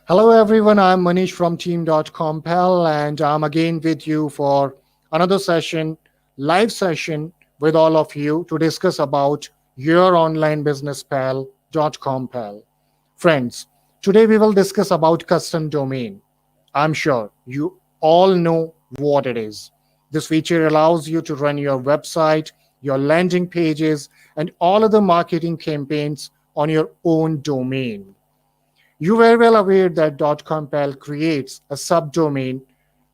Hello everyone, I'm Manish from Team DotcomPal and I'm again with you for another session, live session with all of you to discuss about your online business pal, DotcomPal. Friends, today we will discuss about custom domain. I'm sure you all know what it is. This feature allows you to run your website, your landing pages, and all other marketing campaigns on your own domain. You were well aware that .compal creates a subdomain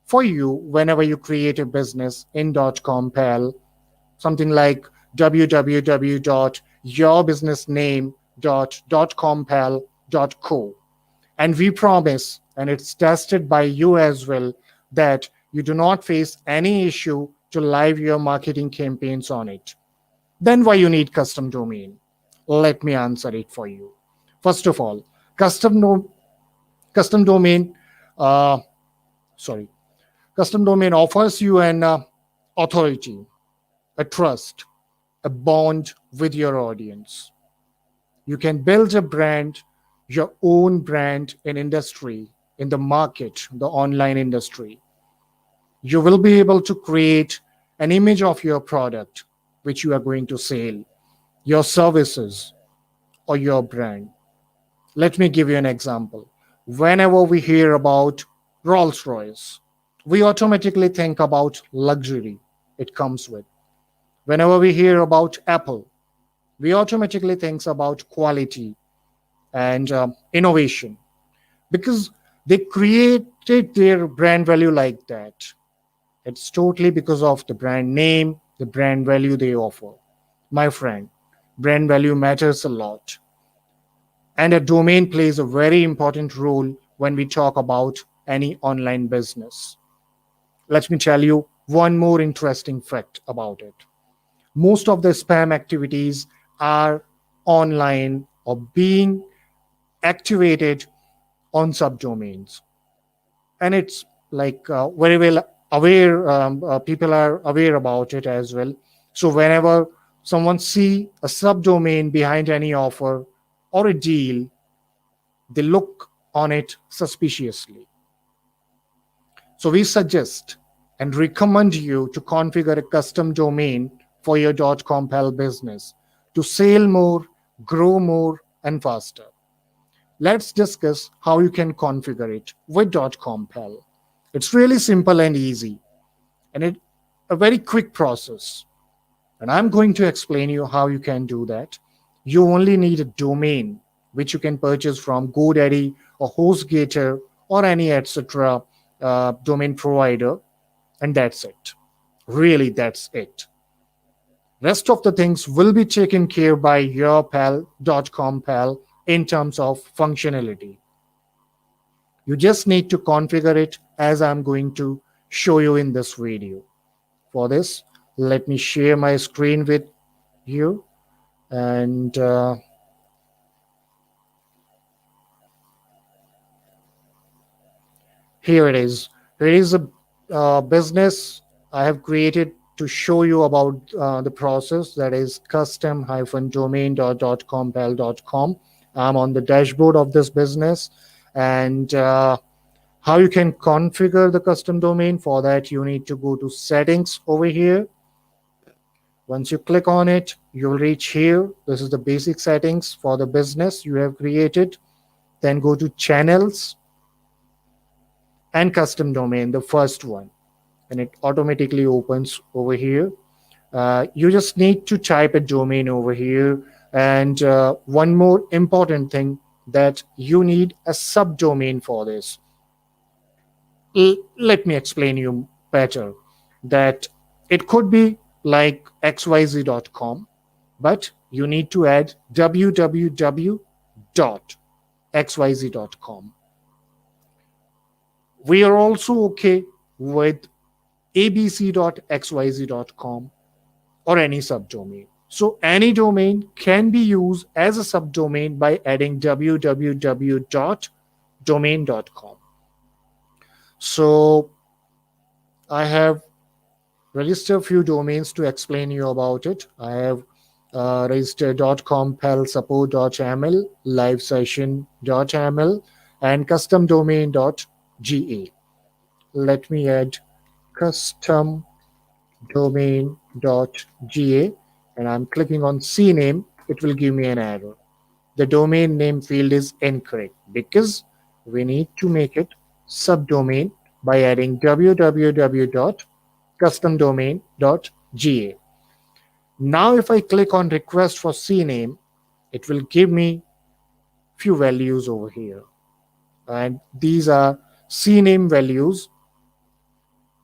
for you whenever you create a business in .compal, something like www.yourbusinessname.compal.co. And we promise, and it's tested by you as well, that you do not face any issue to live your marketing campaigns on it. Then why you need custom domain? Let me answer it for you. First of all, custom no, custom domain uh, sorry custom domain offers you an authority, a trust, a bond with your audience. You can build a brand, your own brand in industry, in the market, the online industry. You will be able to create an image of your product which you are going to sell, your services, or your brand. Let me give you an example. Whenever we hear about Rolls Royce, we automatically think about luxury it comes with. Whenever we hear about Apple, we automatically think about quality and innovation because they created their brand value like that. It's totally because of the brand name, the brand value they offer. My friend, brand value matters a lot. And a domain plays a very important role when we talk about any online business. Let me tell you one more interesting fact about it. Most of the spam activities are online or being activated on subdomains. And it's like very well aware, people are aware about it as well. So whenever someone see a subdomain behind any offer or a deal, they look on it suspiciously. So we suggest and recommend you to configure a custom domain for your .compal business to sell more, grow more, and faster. Let's discuss how you can configure it with .compal. It's really simple and easy, and it a very quick process. And I'm going to explain you how you can do that. You only need a domain which you can purchase from GoDaddy or HostGator or any etc. Domain provider, and that's it. Really, that's it. Rest of the things will be taken care by your pal.com in terms of functionality. You just need to configure it as I'm going to show you in this video. For this, let me share my screen with you and here it is. Here is a business I have created to show you about the process, that is custom-domain.compal.com. I'm on the dashboard of this business and how you can configure the custom domain. For that, you need to go to settings over here. Once you click on it, you'll reach here. This is the basic settings for the business you have created. Then go to channels and custom domain, the first one, and it automatically opens over here. You just need to type a domain over here. And one more important thing, that you need a subdomain for this. Let me explain you better. That it could be like xyz.com, but you need to add www.xyz.com. We are also okay with abc.xyz.com or any subdomain. So any domain can be used as a subdomain by adding www.domain.com. So I have registered a few domains to explain you about it. I have registered .compal support.ml, live session.ml, and customdomain.ga. Let me add customdomain.ga, and I'm clicking on CNAME. It will give me an error. The domain name field is incorrect because we need to make it subdomain by adding www.customdomain.ga. Now, if I click on request for CNAME, it will give me few values over here. And these are CNAME values.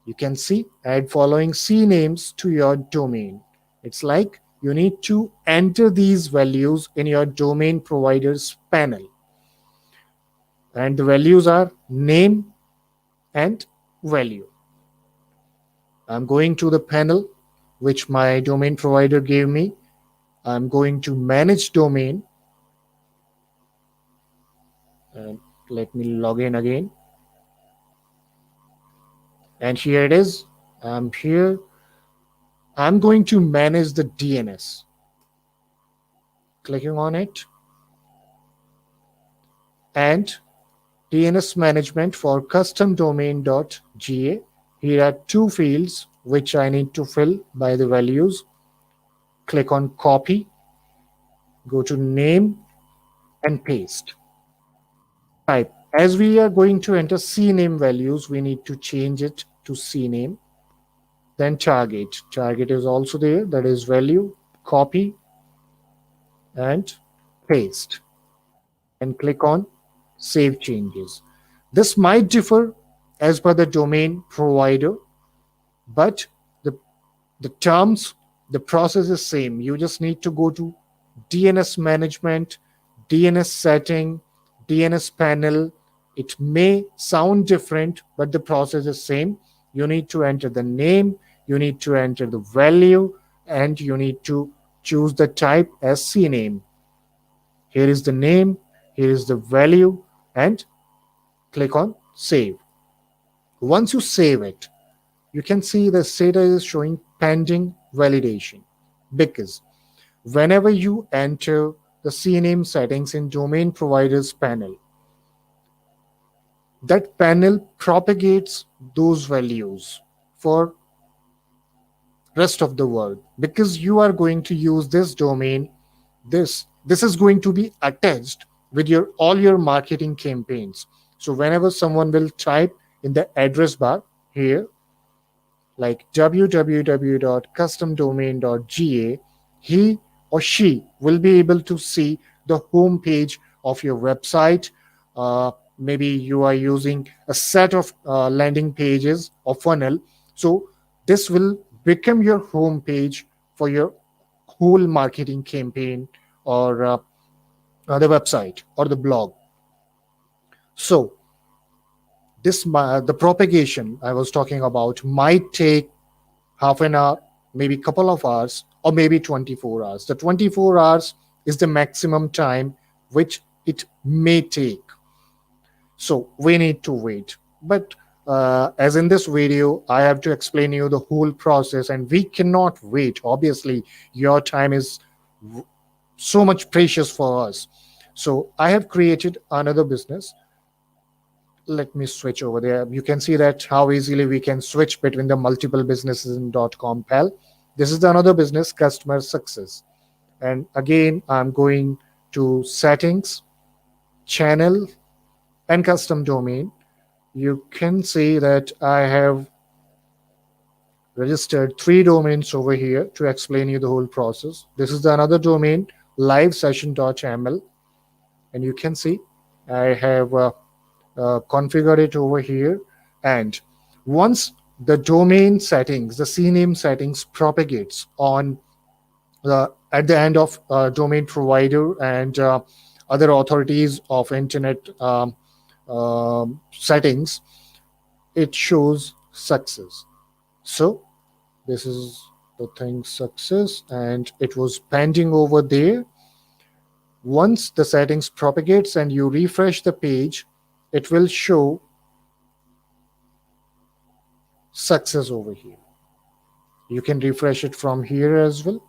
You can see add following CNAMEs to your domain. It's like you need to enter these values in your domain provider's panel. And the values are name and value. I'm going to the panel which my domain provider gave me. I'm going to manage domain, and let me log in again. And here it is. I'm here. I'm going to manage the DNS. Clicking on it. And DNS management for customdomain.ga. Here are two fields which I need to fill by the values. Click on copy, go to name and paste. Type. As we are going to enter CNAME values, we need to change it to CNAME. Then target. Target is also there, that is value. Copy and paste. And click on save changes. This might differ as per the domain provider, but the terms, the process is same. You just need to go to DNS management, DNS setting, DNS panel. It may sound different, but the process is same. You need to enter the name, you need to enter the value, and you need to choose the type as CNAME. Here is the name, here is the value, and click on save. Once you save it, you can see the status is showing pending validation, because whenever you enter the CNAME settings in domain providers panel, that panel propagates those values for rest of the world, because you are going to use this domain. This is going to be attached with your all your marketing campaigns. So whenever someone will type in the address bar here, like www.customdomain.ga, he or she will be able to see the home page of your website. Maybe you are using a set of landing pages or funnel. So this will become your home page for your whole marketing campaign, or the website or the blog. So this the propagation I was talking about might take half an hour, maybe a couple of hours, or maybe 24 hours. The 24 hours is the maximum time which it may take. So we need to wait. But as in this video, I have to explain you the whole process, and we cannot wait. Obviously, your time is so much precious for us. So I have created another business. Let me switch over there. You can see that how easily we can switch between the multiple businesses in DotcomPal. This is another business, customer success. And again, I'm going to settings, channel, and custom domain. You can see that I have registered 3 domains over here to explain you the whole process. This is another domain, livesession.ml. And you can see I have configure it over here. And once the domain settings, the CNAME settings propagates on at the end of domain provider and other authorities of internet settings, it shows success. So this is the thing, success, and it was pending over there. Once the settings propagates and you refresh the page, it will show success over here. You can refresh it from here as well.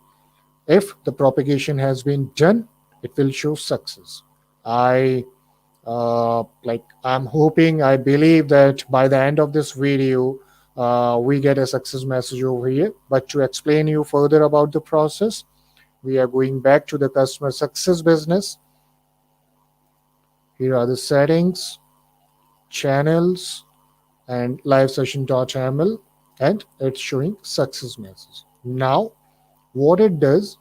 If the propagation has been done, it will show success. I Like I'm hoping, I believe that by the end of this video, we get a success message over here. But to explain you further about the process, we are going back to the customer success business. Here are the settings, channels, and live session.ml, and it's showing success message. Now, what it does,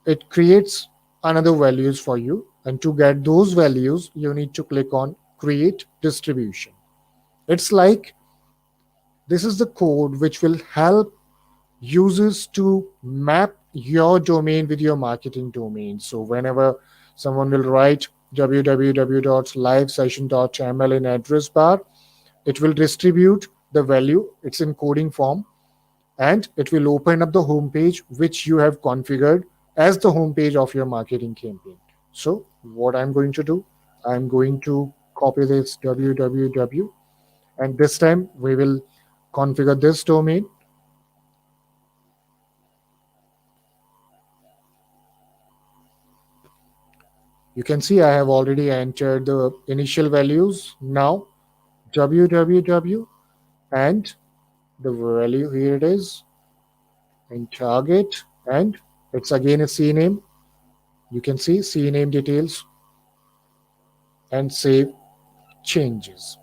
it creates another values for you. And to get those values, you need to click on create distribution. It's like this is the code which will help users to map your domain with your marketing domain. So whenever someone will write www.livesession.ml in address bar, it will distribute the value. It's in coding form, and it will open up the home page which you have configured as the home page of your marketing campaign. So what I'm going to do, I'm going to copy this www, and this time we will configure this domain. You can see I have already entered the initial values. Now www, and the value here it is in target, and it's again a CNAME. You can see CNAME details and save changes,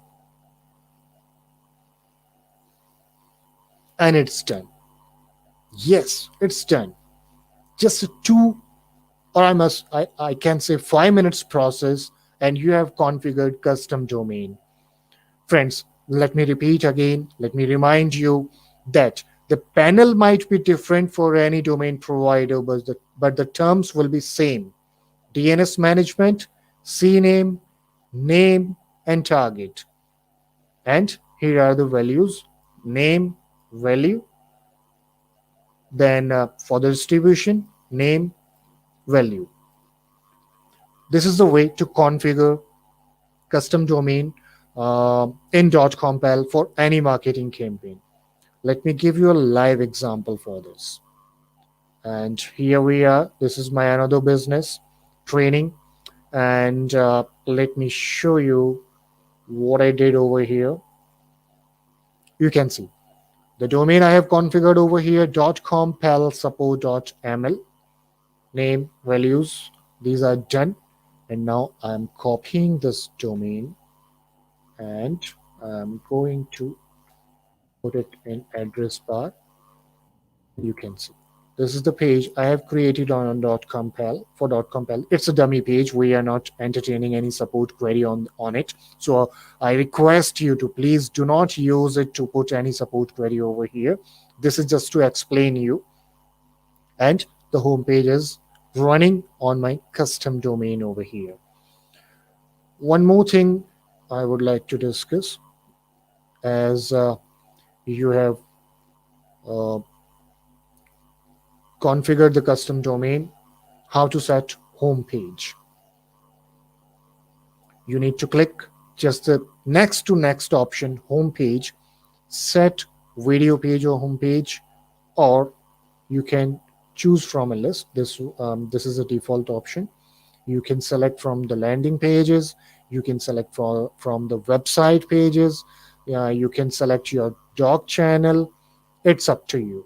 and it's done. Yes, it's done. Just a two, or I can say 5 minutes process, and you have configured custom domain. Friends, let me repeat again. Let me remind you that the panel might be different for any domain provider, but the terms will be same. DNS management, CNAME, name, and target. And here are the values: name, value. Then for the distribution, name, value. This is the way to configure custom domain in DotcomPal for any marketing campaign. Let me give you a live example for this. And here we are. This is my another business training. And let me show you what I did over here. You can see the domain I have configured over here, .compalsupport.ml. Name, values, these are done. And now I'm copying this domain, and I'm going to put it in address bar. You can see this is the page I have created on .compal for .compal. It's a dummy page. We are not entertaining any support query on it. So I request you to please do not use it to put any support query over here. This is just to explain you. And the home page is running on my custom domain over here. One more thing I would like to discuss, as you have uh, configured the custom domain, how to set home page. You need to click just the next to next option, home page, set video page or home page, or you can choose from a list. This is a default option. You can select from the landing pages. You can select from the website pages. You can select your doc channel. It's up to you.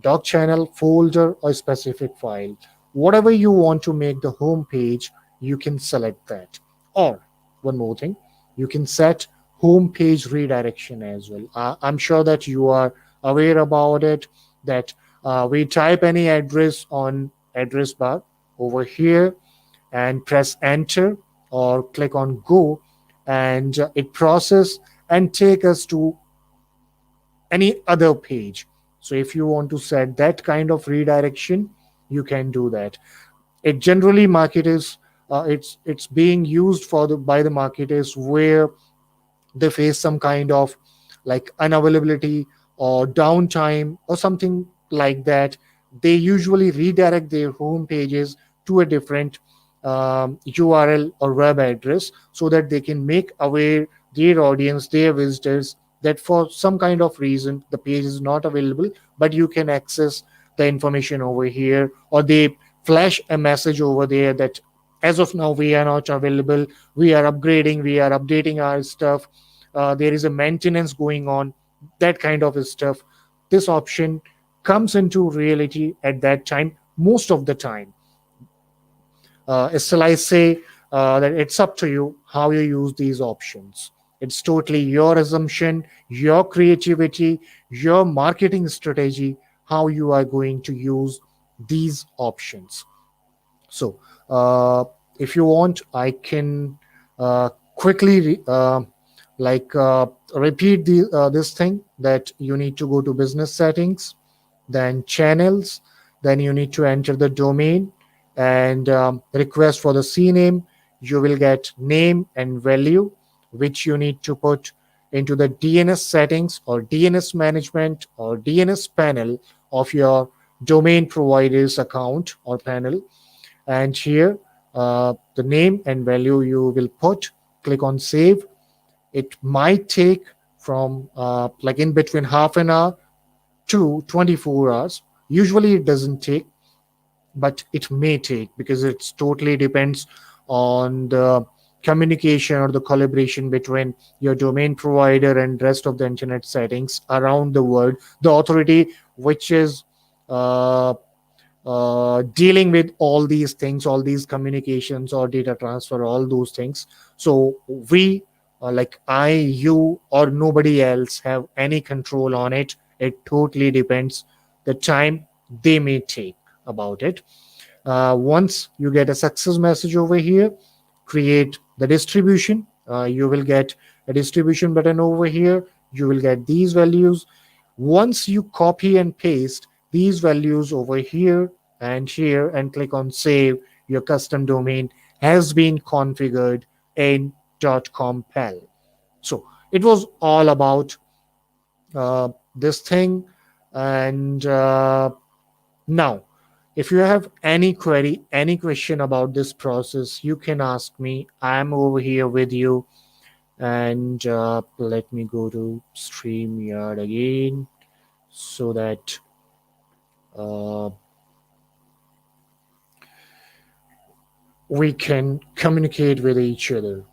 Doc channel, folder, or specific file. Whatever you want to make the home page, you can select that. Or one more thing, you can set home page redirection as well. I'm sure that you are aware about it, that we type any address on address bar over here and press enter or click on go, and it process and take us to any other page. So if you want to set that kind of redirection, you can do that. It generally marketers, it's being used for the by the marketers where they face some kind of like unavailability or downtime or something like that. They usually redirect their home pages to a different URL or web address, so that they can make aware their audience, their visitors, that for some kind of reason the page is not available, but you can access the information over here, or they flash a message over there that As of now, we are not available. We are upgrading, we are updating our stuff. There is a maintenance going on, that kind of stuff. This option comes into reality at that time most of the time. Still, I say that it's up to you how you use these options. It's totally your assumption, your creativity, your marketing strategy, how you are going to use these options. So, uh, if you want, I can quickly like repeat this thing, that you need to go to business settings, then channels, then you need to enter the domain and request for the CNAME. You will get name and value, which you need to put into the DNS settings or DNS management or DNS panel of your domain provider's account or panel. And here, the name and value you will put, click on save. It might take from like in between half an hour to 24 hours. Usually it doesn't take, but it may take, because it's totally depends on the communication or the collaboration between your domain provider and rest of the internet settings around the world, the authority which is uh, dealing with all these things, all these communications or data transfer, all those things. So we, like I, you, or nobody else have any control on it. It totally depends the time they may take about it. Once you get a success message over here, create the distribution. You will get a distribution button over here. You will get these values. Once you copy and paste these values over here and click on save, your custom domain has been configured in .compal. So it was all about this thing. And now, if you have any query, any question about this process, you can ask me. I'm over here with you. And let me go to StreamYard again so that uh, we can communicate with each other.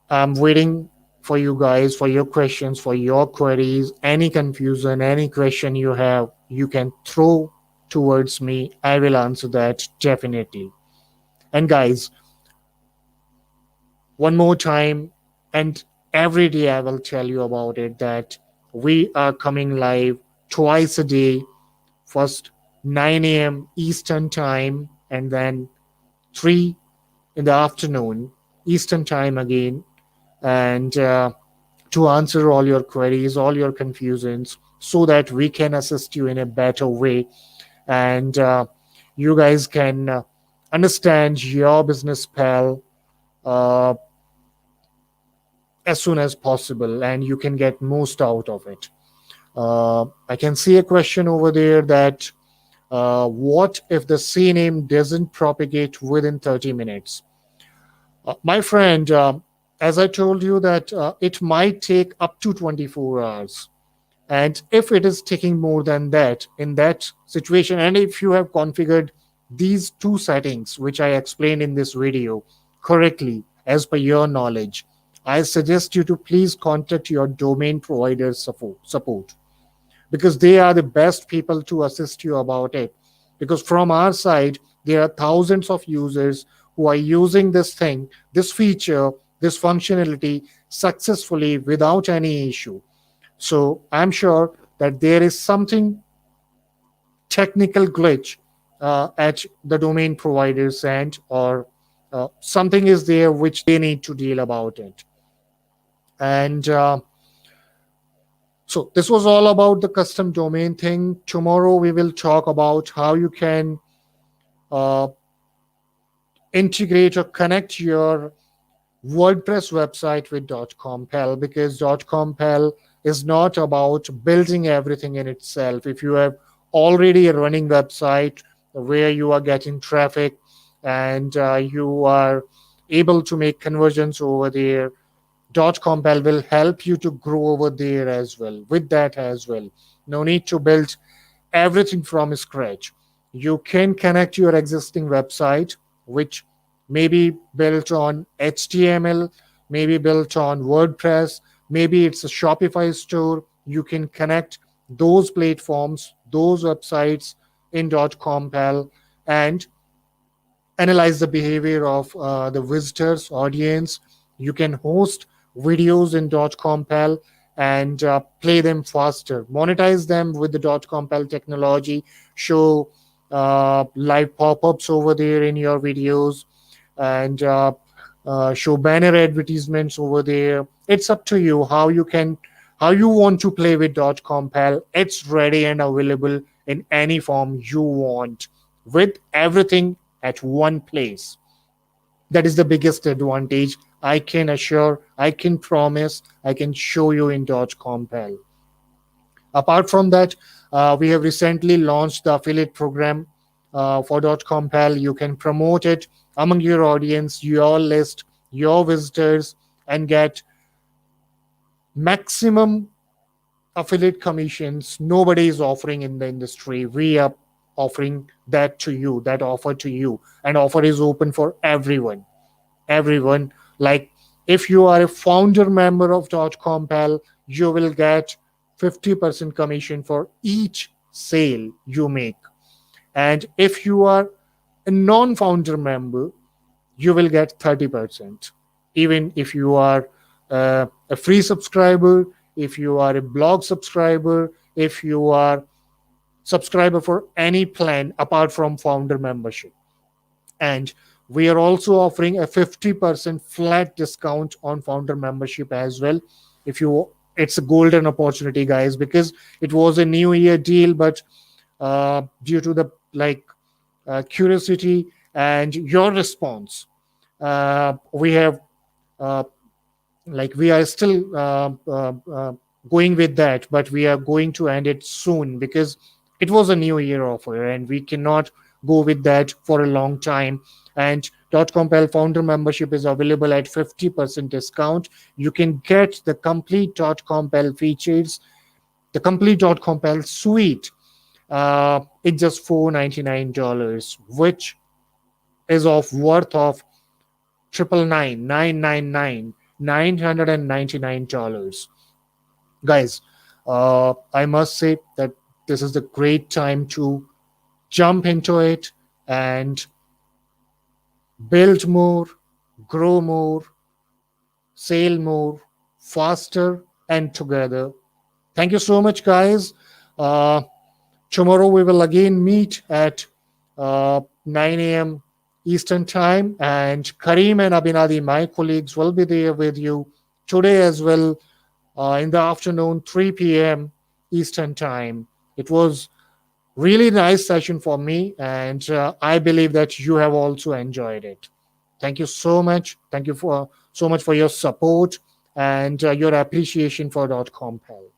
I'm waiting for you guys, for your questions, for your queries, any confusion, any question you have, you can throw towards me. I will answer that definitely. And guys, one more time, and every day I will tell you about it, that we are coming live twice a day. First 9 a.m. Eastern time, and then 3 in the afternoon Eastern time again. And to answer all your queries, all your confusions, so that we can assist you in a better way. And you guys can understand your business pal uh, as soon as possible, and you can get most out of it. I can see a question over there that what if the CNAME doesn't propagate within 30 minutes? My friend, as I told you that it might take up to 24 hours. And if it is taking more than that in that situation, and if you have configured these two settings, which I explained in this video correctly, as per your knowledge, I suggest you to please contact your domain provider support, because they are the best people to assist you about it. Because from our side, there are thousands of users who are using this thing, this feature, this functionality successfully without any issue. So I'm sure that there is something technical glitch at the domain provider's end, or something is there which they need to deal about it. And so this was all about the custom domain thing. Tomorrow we will talk about how you can uh, integrate or connect your WordPress website with .compal, because .compal is not about building everything in itself. If you have already a running website where you are getting traffic and you are able to make conversions over there, .compal will help you to grow over there as well, with that as well. No need to build everything from scratch. You can connect your existing website which may be built on HTML, maybe built on WordPress, maybe it's a Shopify store. You can connect those platforms, those websites in .compal and analyze the behavior of the visitors audience. You can host videos in .compal and play them faster, monetize them with the .compal technology, show live pop-ups over there in your videos, and show banner advertisements over there. It's up to you how you want to play with .compal. It's ready and available in any form you want, with everything at one place. That is the biggest advantage. I can assure, I can promise, I can show you in .compal. Apart from that, we have recently launched the affiliate program for .compal. You can promote it among your audience, your list, your visitors, and get maximum affiliate commissions nobody is offering in the industry. We are offering that to you, that offer to you, and offer is open for everyone. Like, if you are a founder member of .compal, you will get 50% commission for each sale you make. And if you are a non-founder member, you will get 30%. Even if you are a free subscriber, if you are a blog subscriber, if you are subscriber for any plan apart from founder membership. And we are also offering a 50% flat discount on founder membership as well. If you, it's a golden opportunity, guys, because it was a new year deal, but due to the curiosity and your response, we have we are still going with that, but we are going to end it soon because it was a new year offer and we cannot go with that for a long time. And .compal founder membership is available at 50% discount. You can get the complete .compal features, the complete .compal suite, it's just $499, which is of worth of $999. Guys, I must say that this is the great time to jump into it and build more, grow more, sell more, faster, and together. Thank you so much, guys. Tomorrow we will again meet at 9 a.m. Eastern Time, and Kareem and Abinadi, my colleagues, will be there with you today as well in the afternoon, 3 p.m. Eastern Time. It was really nice session for me, and I believe that you have also enjoyed it. Thank you so much. Thank you for so much for your support and your appreciation for .compal.